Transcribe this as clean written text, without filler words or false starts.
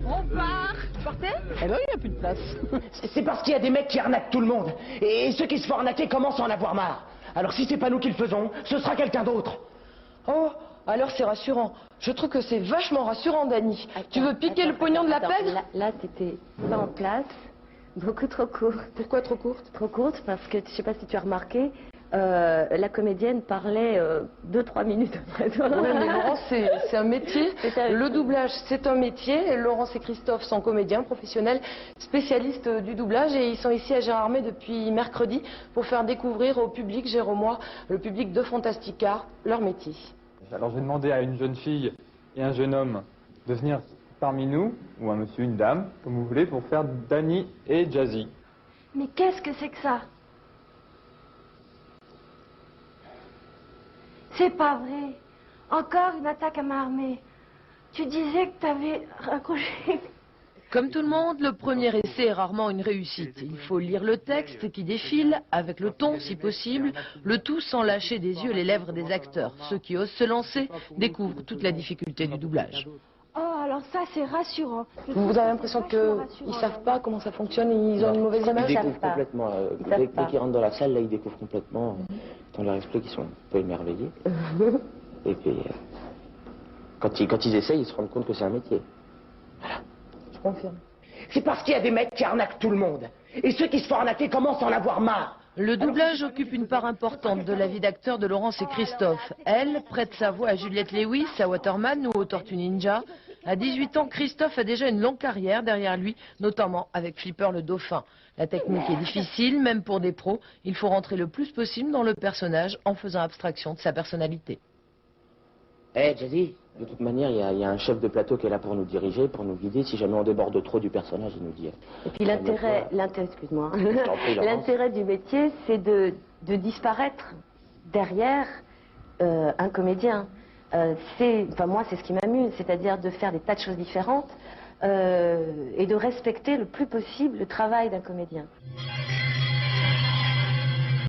On part. Tu partais? Eh ben oui, il n'y a plus de place. C'est parce qu'il y a des mecs qui arnaquent tout le monde. Et ceux qui se font arnaquer commencent à en avoir marre. Alors si c'est pas nous qui le faisons, ce sera quelqu'un d'autre. Oh, alors c'est rassurant. Je trouve que c'est vachement rassurant, Dani. Tu veux piquer le pognon de la pègre? Là, t'étais pas en place. Beaucoup trop courte. Pourquoi trop courte? Trop courte parce que, je sais pas si tu as remarqué, la comédienne parlait 2-3 minutes après toi. Oui, mais Laurence, c'est un métier. Le doublage, c'est un métier. Laurence et Christophe sont comédiens professionnels, spécialistes du doublage, et ils sont ici à Gérardmer depuis mercredi pour faire découvrir au public géromois, le public de Fantastica, leur métier. Alors j'ai demandé à une jeune fille et un jeune homme de venir parmi nous, ou un monsieur, une dame, comme vous voulez, pour faire Dani et Jazzy. Mais qu'est-ce que c'est que ça? C'est pas vrai. Encore une attaque à main armée. Tu disais que t'avais raccroché. Comme tout le monde, le premier essai est rarement une réussite. Il faut lire le texte qui défile, avec le ton si possible, le tout sans lâcher des yeux les lèvres des acteurs. Ceux qui osent se lancer découvrent toute la difficulté du doublage. Oh, alors ça, c'est rassurant. Vous avez l'impression qu'ils ne savent pas comment ça fonctionne, ils ont une mauvaise image? Ils découvrent complètement. Dès qu'ils rentrent dans la salle, là, ils découvrent complètement. On leur explique qu'ils sont un peu émerveillés. Et puis, quand ils essayent, ils se rendent compte que c'est un métier. Voilà. Je confirme. C'est parce qu'il y a des mecs qui arnaquent tout le monde. Et ceux qui se font arnaquer commencent à en avoir marre. Le doublage occupe une part importante de la vie d'acteur de Laurence et Christophe. Elle prête sa voix à Juliette Lewis, à Waterman ou aux Tortues Ninja. À 18 ans, Christophe a déjà une longue carrière derrière lui, notamment avec Flipper le dauphin. La technique est difficile, même pour des pros. Il faut rentrer le plus possible dans le personnage en faisant abstraction de sa personnalité. Eh, Jazzy, de toute manière, il y a un chef de plateau qui est là pour nous diriger, pour nous guider. Si jamais on déborde trop du personnage, il nous dit... Et puis excuse-moi, t'en prie, Laurence. l'intérêt du métier, c'est de disparaître derrière un comédien. Moi, c'est ce qui m'amuse, c'est-à-dire de faire des tas de choses différentes et de respecter le plus possible le travail d'un comédien.